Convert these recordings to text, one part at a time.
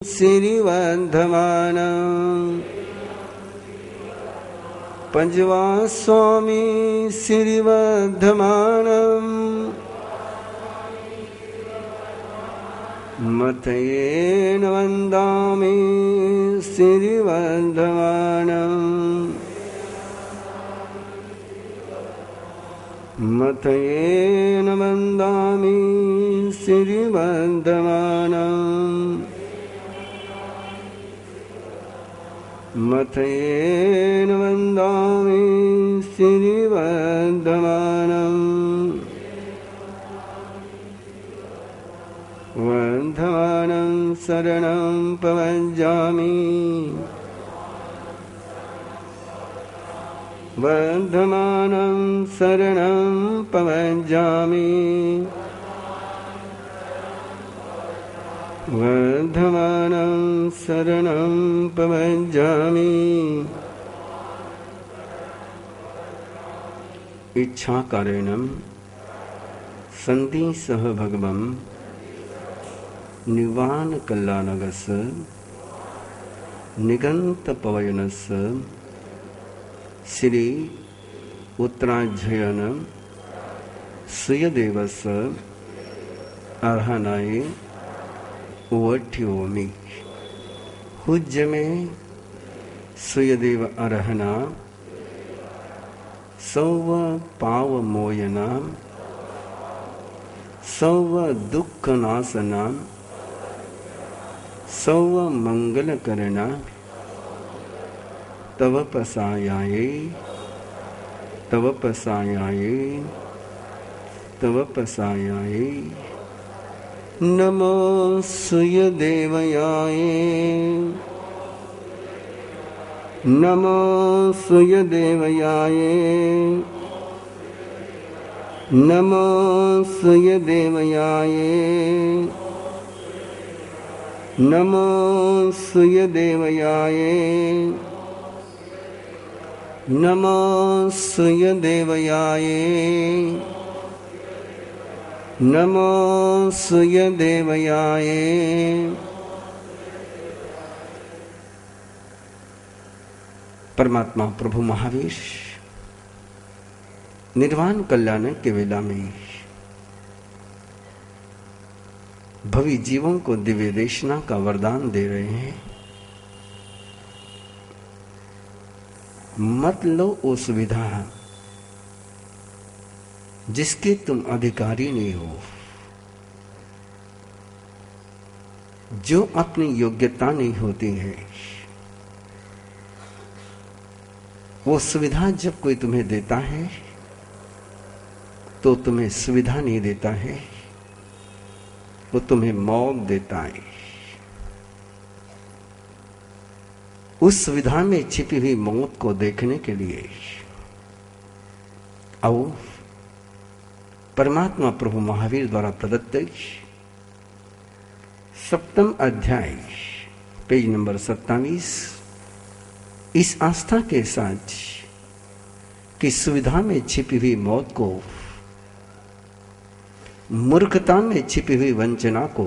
श्रीवर्धमानं पंजवा स्वामी श्रीवर्धमानं मतयेन वन्दामि श्रीवर्धमानं मतयेन वन्दामि श्रीवर्धमानं मतयेन वन्दामि श्रीवर्धमानं वर्धमानं शरणं प्रपद्यामि वर्धमानं शरणं प्रपद्यामि वर्धमानं शरणं प्रपद्यामि। इच्छाकारेण सन्ति सह भगवं निर्वाणकल्याणस्य निगन्तपवनस्य श्री उत्तराध्ययन सूर्यदेवस्य अर्हणाय वठ्योमि। पूज्य में सूर्यदेव अर्हणा सर्व पाव मोयना सर्व दुख नाशना सर्व मंगल करना तव पसायाये तव पसायाये तव पसायाये। नमो सूर्यदेवाय नमो सूर्यदेवाय नमो सूर्यदेवाय नमो सूर्यदेवाय नमो सूर्यदेवाय नमो सूर्यदेवाय। परमात्मा प्रभु महावीर निर्वाण कल्याण के वेला में भवी जीवों को दिव्य देशना का वरदान दे रहे हैं। मत लो वो सुविधा जिसके तुम अधिकारी नहीं हो, जो अपनी योग्यता नहीं होती है। वो सुविधा जब कोई तुम्हें देता है तो तुम्हें सुविधा नहीं देता है, वो तुम्हें मौत देता है। उस सुविधा में छिपी हुई मौत को देखने के लिए आओ परमात्मा प्रभु महावीर द्वारा प्रदत्त 7वां अध्याय पेज नंबर 27 इस आस्था के साथ कि सुविधा में छिपी हुई मौत को, मूर्खता में छिपी हुई वंचना को,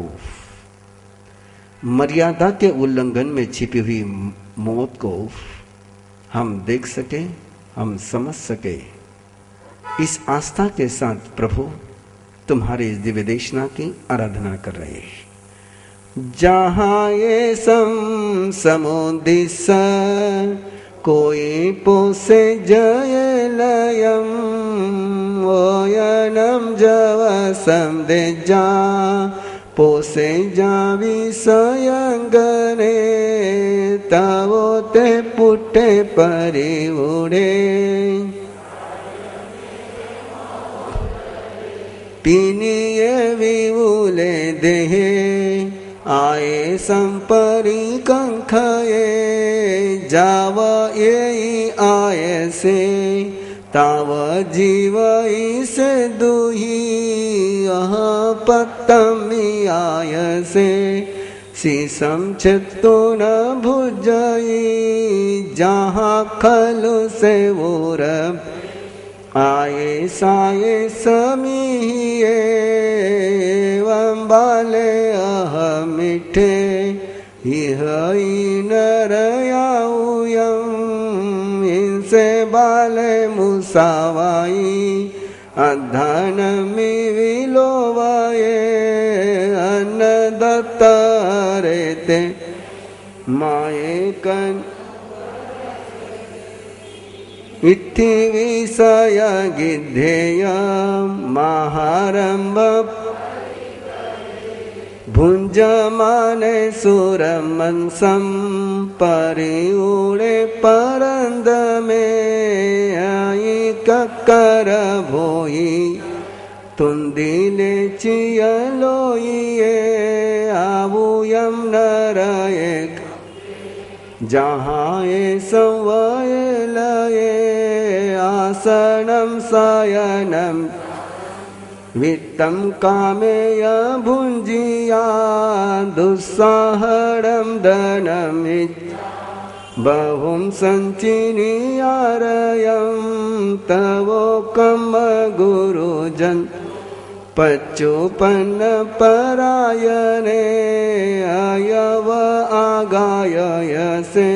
मर्यादा के उल्लंघन में छिपी हुई मौत को हम देख सके, हम समझ सके। इस आस्था के साथ प्रभु तुम्हारे इस दिव्य देशना की आराधना कर रहे हैं। जहाँ ये समुदिस कोई पोसे जय लयम ओयनम जवसम दे जा पोसे जावी सयंगने तवो ते पुटे परि उड़े तीनिये विवुले देहे आए संपरी कंखये जाव ये आए से ताव जीवई से दुही पत्तमी आय से शीशम चित्तो न भुजई जहाँ खलु से वोर आए साये समीये वंबाले अह मिठे इह नरयाऊयम इनसे बाले मुसावाई अधनमि विलोवाये अन्नदत्तरेते माये कन इत्थि विषय गिद्धेय महारंभ भुंजमाने सुरमंसम परिउड़े परंद में आई कक्कर भोई तुंदिले चियलोइए आवुयम नरएक जहाँ ये संवय लये आसनम शयनम वित्तम कामेय भुंजिया दुस्साहरम धनम बहुम संचिनियारयम तवो कम गुरुजन पच्चुपन्न परायणे अयव आगायसे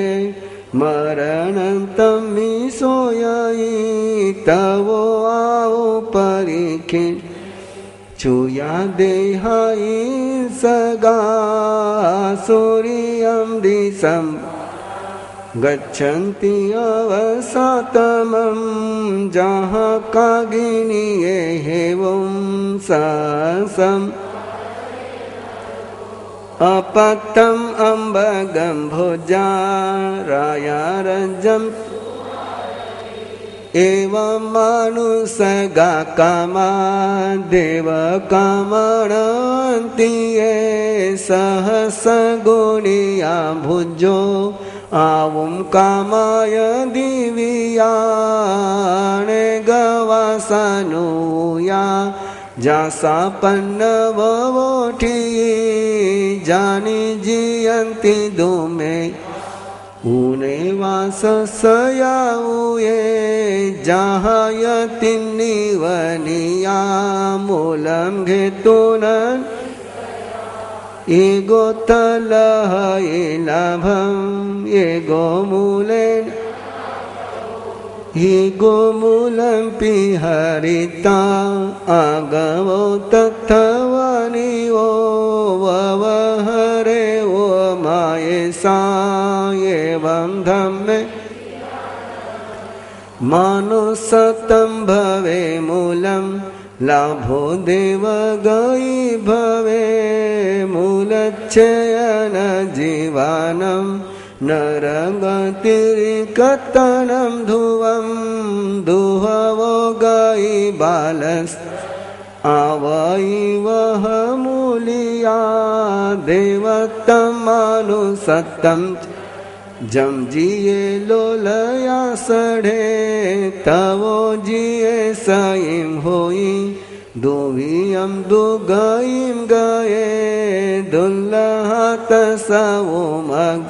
मरणंतम सोयई तवो आओ परिखे चुया देहाई सगा सूर्यम दिशम गच्छन्ति अवसातमं जहाँ कागिनी हेवं ससम अपत्तम अम्बगम भुजा रायारजम एवं मानुषगा कामा देव कामणन्ति ये सहस गुणिया भुजो आवुम कामाय दिव्याणे गवासनुया जासा पन्नवोठी जानी जियन्ति दुमे उने वाससयाउये जहायतिन्निवनिया मूलं घेतुनन् ईगो तलहये लाभं येगो मूलेन ईगो मूलं पिहरिता आगवो तत्थवनिवो ववहरे वो मायेसा एवं धम्मे मानुसतं भवे मूलं लाभो देव गई भवे मूलच्छयन जीवानं नरगतिर्कतनं ध्रुवं दुहवो गई बालस् आवई वह मूलिया देवतं मानुसतं जम जिये लोलया सढ़े तवो जिये सईम होई दुवियम दुगईम गए दुल्लहात सवो मग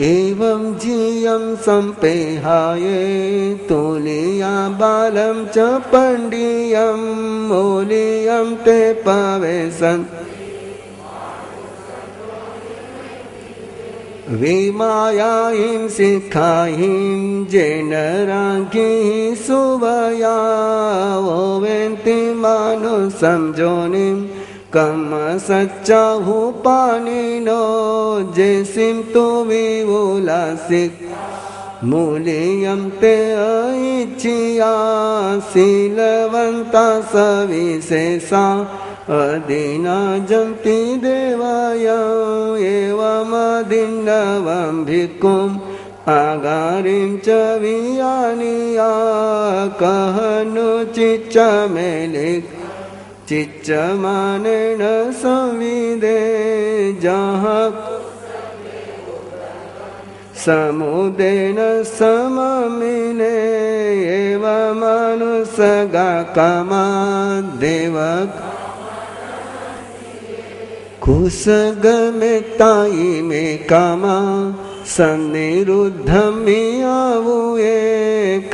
एवं जियम संपेहाये तुलिया बालम च पंडियम मूलियम ते पवेसन विमायाहिं सिखाहिं जेन राखी सुवया ओवेन्ति मानु समझोनिं कम सच्चा हूँ पानी नो जैसिम तो विवुलासिक मूलियम ते ऐच्छिया शीलवंता सविशेषा अदीना जंति देवाय एवमदिन्नवं भिक्खुम् आगारिं च वियानिया कहनु चिच्च मेलिक चिच्च मानेन संविदे जहाँ समुदेन सममिने एवमनुसगा कामा देवक कुसग में ताई में कामा सन्निरुद्धमियावुये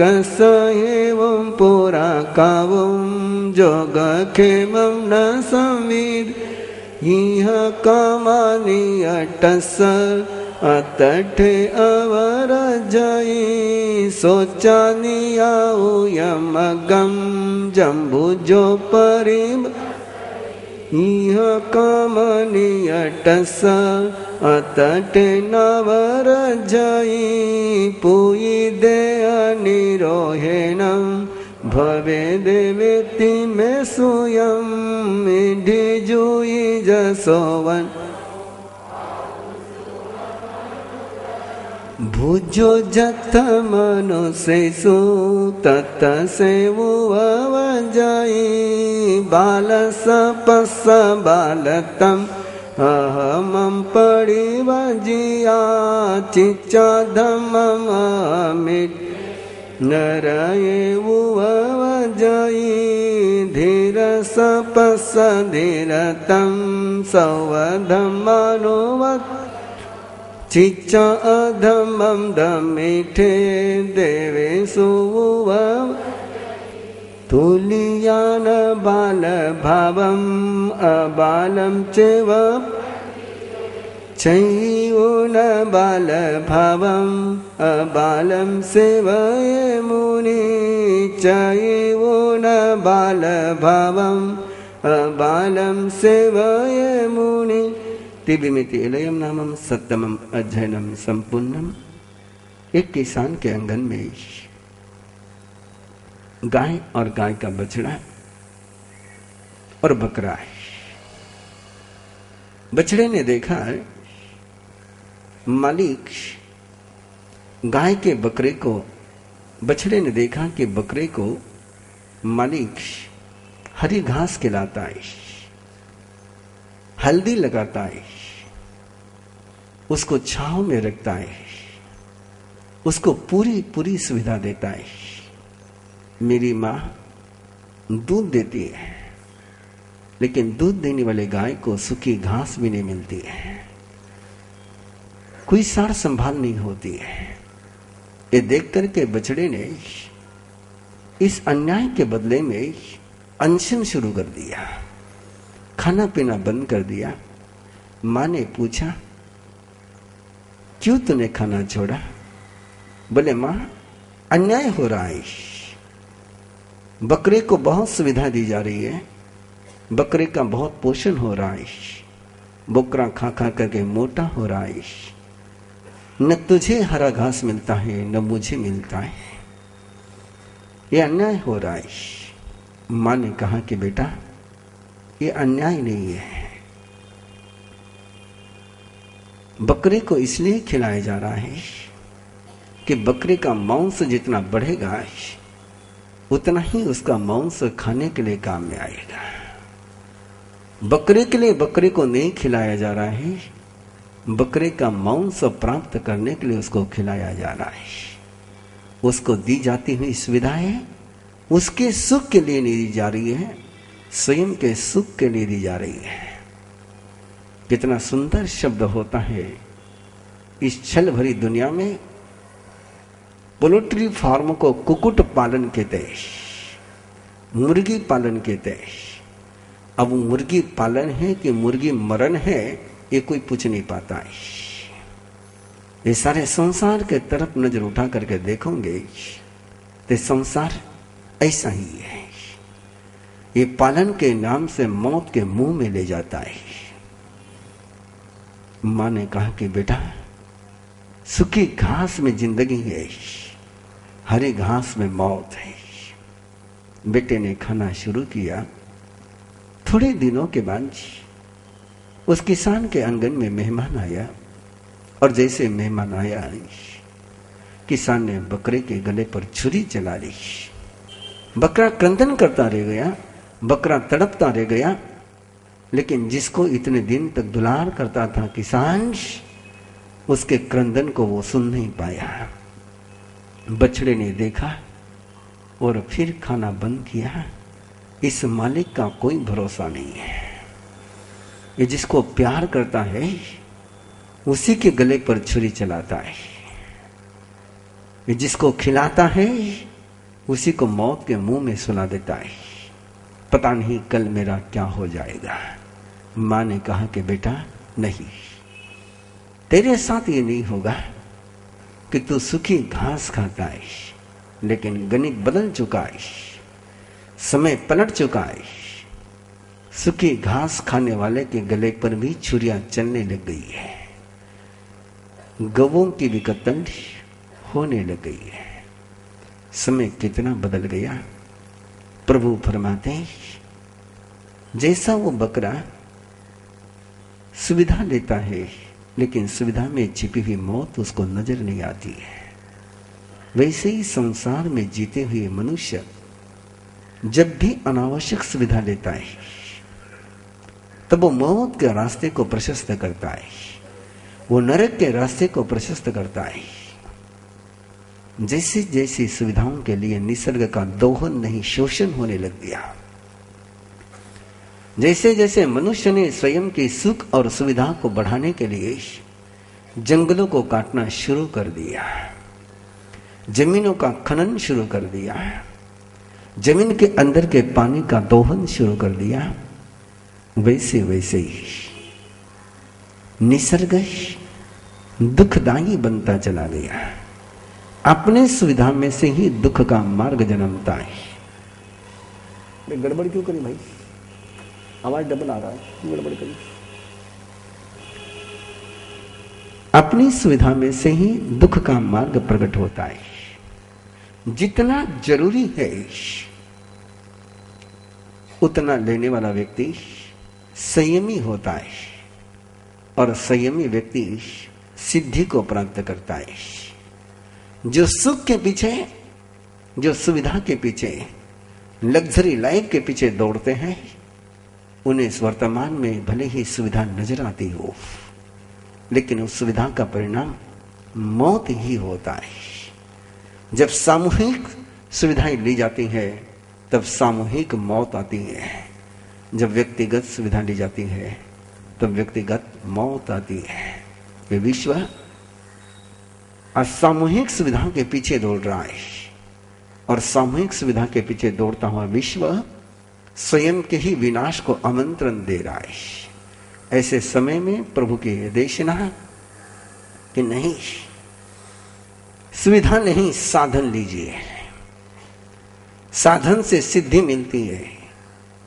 कस एवं पुरा कावुं जोगक्षेमं न संविद इह कामानी अटस अतठ अवर जई सोचानी आऊ यमगम जम्बुजो परिब इह कामनी अटस अतट नवर जई पुई दे निरोहेणम भवे देवेति में सुयम ढिजुई जसोवन भुजो जथ मनुष्यु तत सेवुवजई बालस पस बालतम अहमं परिवजिया चिच्चा धम्मम अमित नरये उवजई धीरस पस धीरतम सवधमानुवत् चिच्चा अधमं दमिठे देवेषु तुलियान बाल भावम अबालम चैव चैवोन बाल भावम अबालम सेवये मुनि चैवोन बाल भावम अबालम सेवये मुनि तिबिमिति इलयम नामम सत्तमम अध्ययनम संपूर्णम। एक किसान के आंगन में गाय और गाय का बछड़ा और बकरा है। बछड़े ने देखा मालिक गाय के बकरे को, बछड़े ने देखा कि बकरे को मालिक हरी घास खिलाता है, हल्दी लगाता है, उसको छांव में रखता है, उसको पूरी पूरी सुविधा देता है। मेरी मां दूध देती है, लेकिन दूध देने वाले गाय को सूखी घास भी नहीं मिलती है, कोई सार संभाल नहीं होती है। ये देख करके बछड़े ने इस अन्याय के बदले में अनशन शुरू कर दिया, खाना पीना बंद कर दिया। मां ने पूछा, क्यों तूने खाना छोड़ा? बोले, मां अन्याय हो रहा है, बकरे को बहुत सुविधा दी जा रही है, बकरे का बहुत पोषण हो रहा है, बकरा खा खा करके मोटा हो रहा है, न तुझे हरा घास मिलता है न मुझे मिलता है, ये अन्याय हो रहा है। मां ने कहा कि बेटा ये अन्याय नहीं है, बकरे को इसलिए खिलाया जा रहा है कि बकरे का मांस जितना बढ़ेगा उतना ही उसका मांस खाने के लिए काम में आएगा। बकरे के लिए बकरे को नहीं खिलाया जा रहा है, बकरे का मांस प्राप्त करने के लिए उसको खिलाया जा रहा है। उसको दी जाती हुई सुविधाएं उसके सुख के लिए नहीं दी जा रही है, स्वयं के सुख के लिए दी जा रही है। कितना सुंदर शब्द होता है इस छल भरी दुनिया में। पोल्ट्री फार्म को कुक्कुट पालन कहते हैं, मुर्गी पालन कहते हैं। अब मुर्गी पालन है कि मुर्गी मरण है, ये कोई पूछ नहीं पाता है। ये सारे संसार के तरफ नजर उठा करके देखोगे तो संसार ऐसा ही है। ये पालन के नाम से मौत के मुंह में ले जाता है। मां ने कहा कि बेटा सूखी घास में जिंदगी है, हरी घास में मौत है। बेटे ने खाना शुरू किया। थोड़े दिनों के बाद उस किसान के आंगन में मेहमान आया, और जैसे मेहमान आया किसान ने बकरे के गले पर छुरी चला ली। बकरा क्रंदन करता रह गया, बकरा तड़पता रह गया, लेकिन जिसको इतने दिन तक दुलार करता था किसान, उसके क्रंदन को वो सुन नहीं पाया। बछड़े ने देखा और फिर खाना बंद किया। इस मालिक का कोई भरोसा नहीं है, ये जिसको प्यार करता है उसी के गले पर छुरी चलाता है, ये जिसको खिलाता है उसी को मौत के मुंह में सुला देता है। पता नहीं कल मेरा क्या हो जाएगा, मां ने कहा कि बेटा नहीं, तेरे साथ ये नहीं होगा कि तू सूखी घास खाता है, लेकिन गणित बदल चुका है, समय पलट चुका है। सूखी घास खाने वाले के गले पर भी छुरियां चलने लग गई है, गवों की भी कत्ल होने लग गई है। समय कितना बदल गया। प्रभु फरमाते हैं, जैसा वो बकरा सुविधा लेता है, लेकिन सुविधा में छिपी हुई मौत उसको नजर नहीं आती है, वैसे ही संसार में जीते हुए मनुष्य जब भी अनावश्यक सुविधा लेता है, तब वो मौत के रास्ते को प्रशस्त करता है, वो नरक के रास्ते को प्रशस्त करता है। जैसे जैसे सुविधाओं के लिए निसर्ग का दोहन नहीं, शोषण होने लग गया, जैसे जैसे मनुष्य ने स्वयं की सुख और सुविधा को बढ़ाने के लिए जंगलों को काटना शुरू कर दिया, जमीनों का खनन शुरू कर दिया, जमीन के अंदर के पानी का दोहन शुरू कर दिया, वैसे वैसे ही निसर्ग दुखदायी बनता चला गया। अपने सुविधा में से ही दुख का मार्ग जन्मता है। गड़बड़ क्यों करी भाई, आवाज डबल आ रहा है, क्यों गड़बड़ करी? अपनी सुविधा में से ही दुख का मार्ग प्रकट होता है। जितना जरूरी है उतना लेने वाला व्यक्ति संयमी होता है, और संयमी व्यक्ति सिद्धि को प्राप्त करता है। जो सुख के पीछे, जो सुविधा के पीछे, लग्जरी लाइफ के पीछे दौड़ते हैं, उन्हें इस वर्तमान में भले ही सुविधा नजर आती हो, लेकिन उस सुविधा का परिणाम मौत ही होता है। जब सामूहिक सुविधाएं ली जाती है, तब सामूहिक मौत आती है। जब व्यक्तिगत सुविधा ली जाती है, तब व्यक्तिगत मौत आती है। ये विश्व असामूहिक सुविधा के पीछे दौड़ रहा है, और सामूहिक सुविधा के पीछे दौड़ता हुआ विश्व स्वयं के ही विनाश को आमंत्रण दे रहा है। ऐसे समय में प्रभु की देशना कि नहीं, सुविधा नहीं, साधन लीजिए। साधन से सिद्धि मिलती है,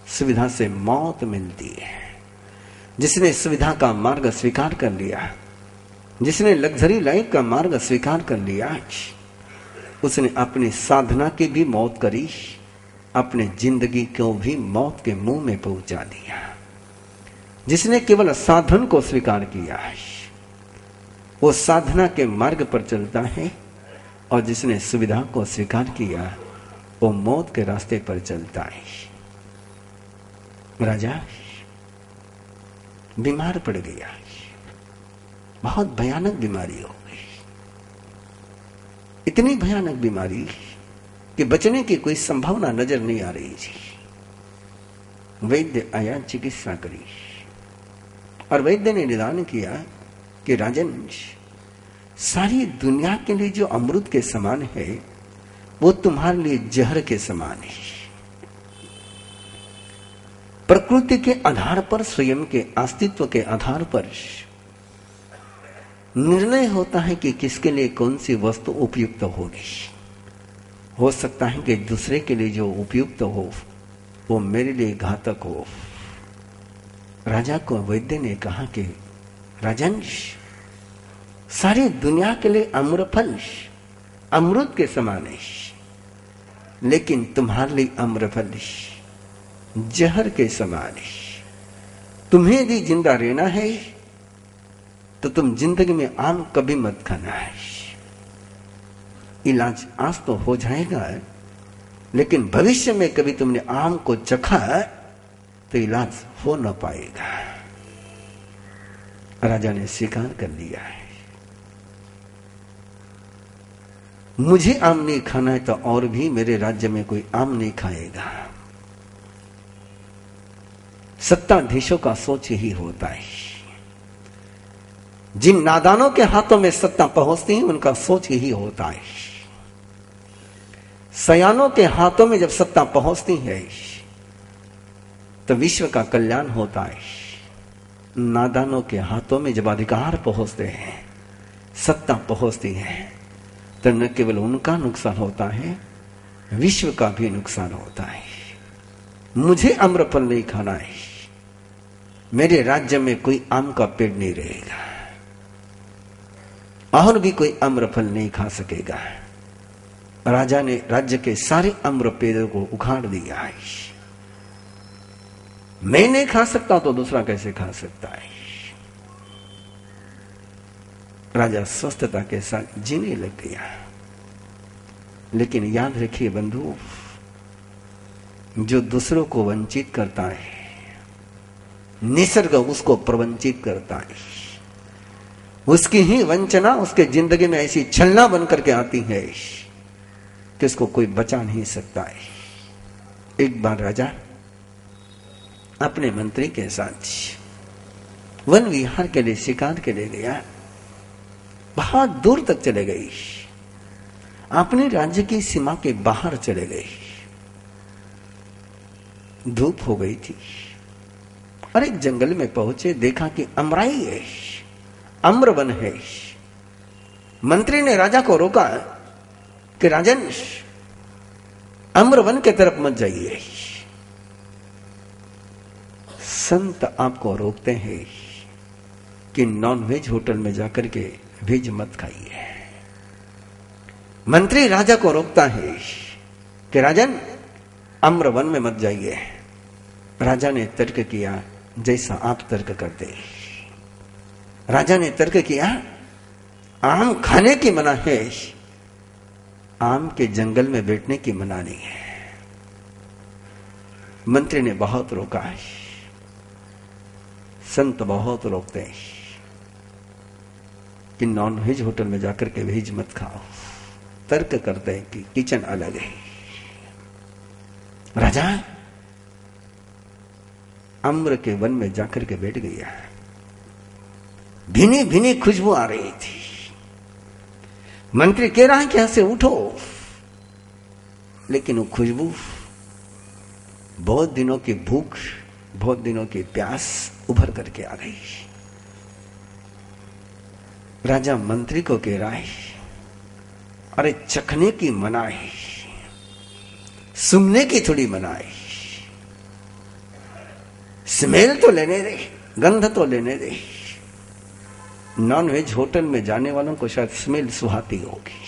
सुविधा से मौत मिलती है। जिसने सुविधा का मार्ग स्वीकार कर लिया, जिसने लग्जरी लाइफ का मार्ग स्वीकार कर लिया, उसने अपनी साधना की भी मौत करी, अपने जिंदगी को भी मौत के मुंह में पहुंचा दिया। जिसने केवल साधन को स्वीकार किया, वो साधना के मार्ग पर चलता है, और जिसने सुविधा को स्वीकार किया, वो मौत के रास्ते पर चलता है। राजा बीमार पड़ गया, बहुत भयानक बीमारी हो गई, इतनी भयानक बीमारी कि बचने की कोई संभावना नजर नहीं आ रही थी। वैद्य आया, चिकित्सा करी, और वैद्य ने निदान किया कि राजन, सारी दुनिया के लिए जो अमृत के समान है, वो तुम्हारे लिए जहर के समान है। प्रकृति के आधार पर, स्वयं के अस्तित्व के आधार पर निर्णय होता है कि किसके लिए कौन सी वस्तु उपयुक्त होगी। हो सकता है कि दूसरे के लिए जो उपयुक्त हो, वो मेरे लिए घातक हो। राजा को वैद्य ने कहा कि राजन, सारी दुनिया के लिए अम्रफल अमृत के समान है, लेकिन तुम्हारे लिए अम्रफल जहर के समान है। तुम्हें यदि जिंदा रहना है तो तुम जिंदगी में आम कभी मत खाना है। इलाज आज तो हो जाएगा, लेकिन भविष्य में कभी तुमने आम को चखा तो इलाज हो न पाएगा। राजा ने स्वीकार कर लिया है, मुझे आम नहीं खाना है तो और भी मेरे राज्य में कोई आम नहीं खाएगा। सत्ताधीशों का सोच यही होता है। जिन नादानों के हाथों में सत्ता पहुंचती है, उनका सोच यही होता है। सयानों के हाथों में जब सत्ता पहुंचती है तो विश्व का कल्याण होता है। नादानों के हाथों में जब अधिकार पहुंचते हैं, सत्ता पहुंचती है, तो न केवल उनका नुकसान होता है, विश्व का भी नुकसान होता है। मुझे आम्रफल नहीं खाना है, मेरे राज्य में कोई आम का पेड़ नहीं रहेगा और भी कोई आम्रफल नहीं खा सकेगा। राजा ने राज्य के सारे आम्र पेड़ों को उखाड़ दिया है। मैं नहीं खा सकता तो दूसरा कैसे खा सकता है। राजा स्वस्थता के साथ जीने लग गया। लेकिन याद रखिए बंधु, जो दूसरों को वंचित करता है, निसर्ग उसको प्रवंचित करता है। उसकी ही वंचना उसके जिंदगी में ऐसी छलना बन करके आती है कि उसको कोई बचा नहीं सकता है। एक बार राजा अपने मंत्री के साथ वन विहार के लिए शिकार के लिए गया। बहुत दूर तक चले गई, अपने राज्य की सीमा के बाहर चले गए। धूप हो गई थी और एक जंगल में पहुंचे, देखा कि अमराई है, अम्रवन है। मंत्री ने राजा को रोका कि राजन, अम्रवन की तरफ मत जाइए। संत आपको रोकते हैं कि नॉनवेज होटल में जाकर के वेज मत खाइए। मंत्री राजा को रोकता है कि राजन, अम्रवन में मत जाइए। राजा ने तर्क किया जैसा आप तर्क करते। राजा ने तर्क किया, आम खाने की मना है, आम के जंगल में बैठने की मना नहीं है। मंत्री ने बहुत रोका है, संत बहुत रोकते हैं कि नॉन वेज होटल में जाकर के वेज मत खाओ। तर्क करते हैं कि किचन अलग है। राजा अम्र के वन में जाकर के बैठ गया। भीनी भीनी खुशबू आ रही थी। मंत्री कह रहा है कि यहां से उठो, लेकिन वो खुशबू बहुत दिनों की भूख, बहुत दिनों की प्यास उभर करके आ गई। राजा मंत्री को कह रहा है, अरे चखने की मनाही, सुनने की थोड़ी मनाही, स्मेल तो लेने दे, गंध तो लेने दे। नॉन वेज होटल में जाने वालों को शायद स्मेल सुहाती होगी,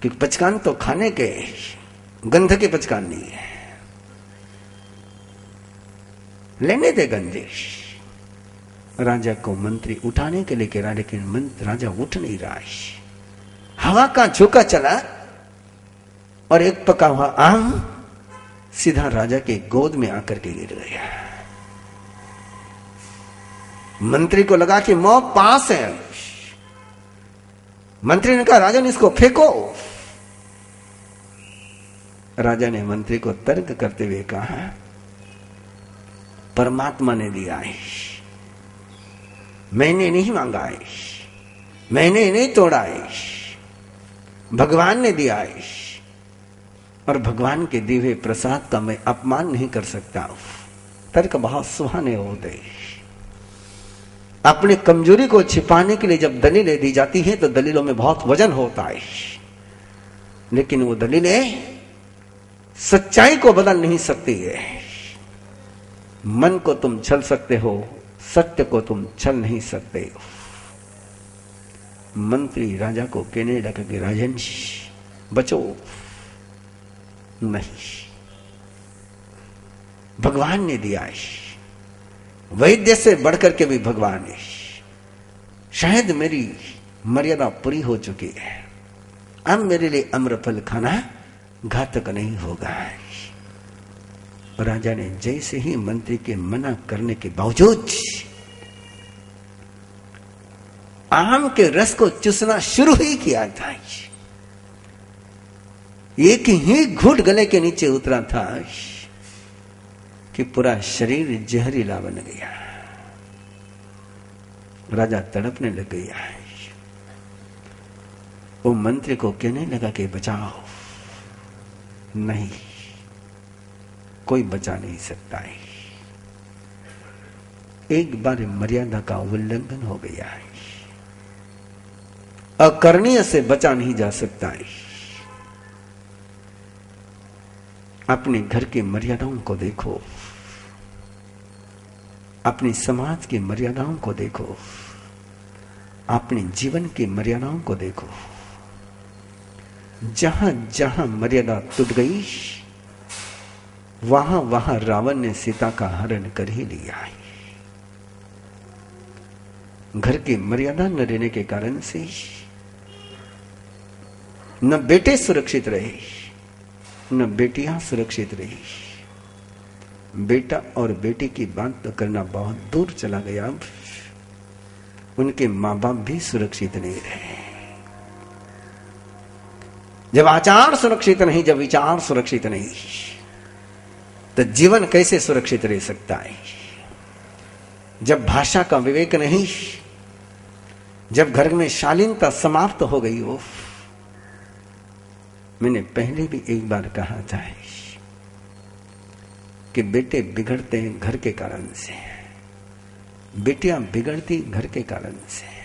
क्योंकि पचकान तो खाने के, गंध के पचकान नहीं है। लेने दे गंधे। राजा को मंत्री उठाने के लिए कह रहा, लेकिन राजा उठ नहीं रहा है। हवा का झोंका चला और एक पका हुआ आम सीधा राजा के गोद में आकर के गिर गया। मंत्री को लगा कि मौत पास है। मंत्री ने कहा, राजन इसको फेंको। राजा ने मंत्री को तर्क करते हुए कहा, परमात्मा ने दिया है, मैंने नहीं मांगा है, मैंने नहीं तोड़ा है, भगवान ने दिया है, और भगवान के दिए हुए प्रसाद का मैं अपमान नहीं कर सकता। तर्क बहुत सुहाने होते। अपनी कमजोरी को छिपाने के लिए जब दलीलें दी जाती हैं तो दलीलों में बहुत वजन होता है, लेकिन वो दलीलें सच्चाई को बदल नहीं सकती है। मन को तुम छल सकते हो, सत्य को तुम छल नहीं सकते हो। मंत्री राजा को कहने लगा कि राजन बचो। नहीं, भगवान ने दिया है, वैद्य से बढ़कर के भी भगवान है। शायद मेरी मर्यादा पूरी हो चुकी है, अब मेरे लिए अम्रफल खाना घातक नहीं होगा। राजा ने जैसे ही मंत्री के मना करने के बावजूद आम के रस को चूसना शुरू ही किया था। एक ही घूंट गले के नीचे उतरा था कि पूरा शरीर जहरीला बन गया। राजा तड़पने लग गया। वो मंत्री को कहने लगा कि बचाओ। नहीं, कोई बचा नहीं सकता है। एक बार मर्यादा का उल्लंघन हो गया है। अकरणीय से बचा नहीं जा सकता है। अपने घर की मर्यादाओं को देखो, अपनी समाज की मर्यादाओं को देखो, अपने जीवन की मर्यादाओं को देखो। जहां जहां मर्यादा टूट गई, वहां वहां रावण ने सीता का हरण कर ही लिया है। घर की मर्यादा न रहने के कारण से न बेटे सुरक्षित रहे, न बेटियां सुरक्षित रही। बेटा और बेटी की बात तो करना बहुत दूर चला गया, अब उनके मां बाप भी सुरक्षित नहीं रहे। जब आचार सुरक्षित नहीं, जब विचार सुरक्षित नहीं, तो जीवन कैसे सुरक्षित रह सकता है? जब भाषा का विवेक नहीं, जब घर में शालीनता समाप्त हो गई हो। मैंने पहले भी एक बार कहा था कि बेटे बिगड़ते हैं घर के कारण से, बेटियां बिगड़ती घर के कारण से।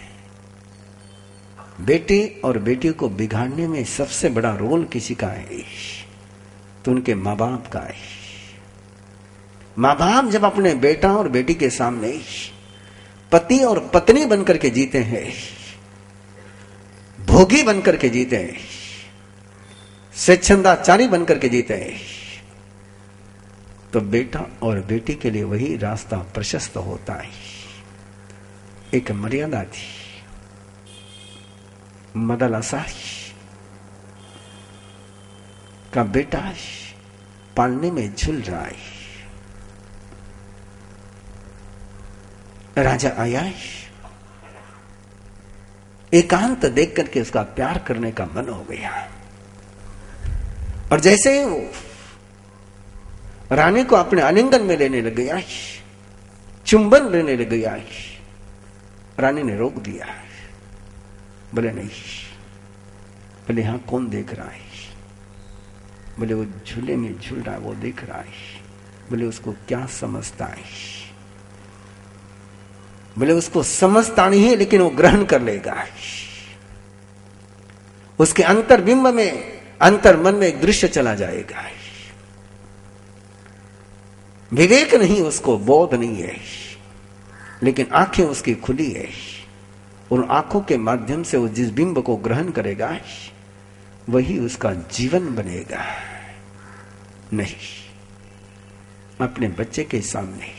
बेटे और बेटी को बिगाड़ने में सबसे बड़ा रोल किसी का है तो उनके माँ बाप का है। माँ बाप जब अपने बेटा और बेटी के सामने पति और पत्नी बनकर के जीते हैं, भोगी बनकर के जीते हैं, स्वेच्छंदाचारी बनकर के जीते हैं, तो बेटा और बेटी के लिए वही रास्ता प्रशस्त होता है। एक मर्यादा थी। मदलसा का बेटा पालने में झूल रहा है। राजा आया, एकांत देख करके उसका प्यार करने का मन हो गया, और जैसे ही वो रानी को अपने आलिंगन में लेने लग गया, चुंबन लेने लग गया, रानी ने रोक दिया। बोले नहीं। बोले हाँ, कौन देख रहा है? बोले वो झूले में झूल रहा है, वो देख रहा है। बोले उसको क्या समझता है? बोले उसको समझता नहीं है, लेकिन वो ग्रहण कर लेगा। उसके अंतर्बिंब में, अंतर मन में एक दृश्य चला जाएगा। विवेक नहीं, उसको बोध नहीं है, लेकिन आंखें उसकी खुली है। उन आंखों के माध्यम से वो जिस बिंब को ग्रहण करेगा, वही उसका जीवन बनेगा। नहीं, अपने बच्चे के सामने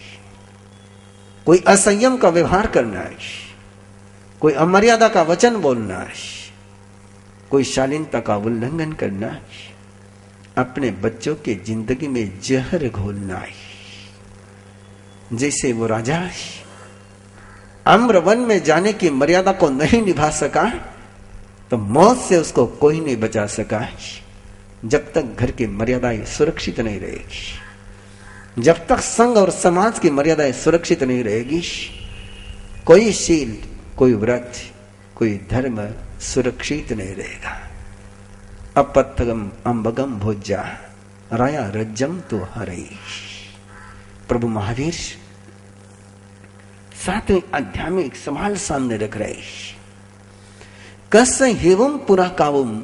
कोई असंयम का व्यवहार करना है, कोई अमर्यादा का वचन बोलना है, कोई शालीनता का उल्लंघन करना है, अपने बच्चों के जिंदगी में जहर घोलना है। जैसे वो राजा आम्र वन में जाने की मर्यादा को नहीं निभा सका, तो मौत से उसको कोई नहीं बचा सका। जब तक घर की मर्यादाएं सुरक्षित नहीं रहेगी, जब तक संघ और समाज की मर्यादाएं सुरक्षित नहीं रहेगी, कोई शील, कोई व्रत, कोई धर्म सुरक्षित नहीं रहेगा। अपथगम अंबगम भोज्या राया रज्जम तो हरई। प्रभु महावीर 7वें अध्याय में एक सवाल सामने रख रहे, कस हेवम पुरा कावम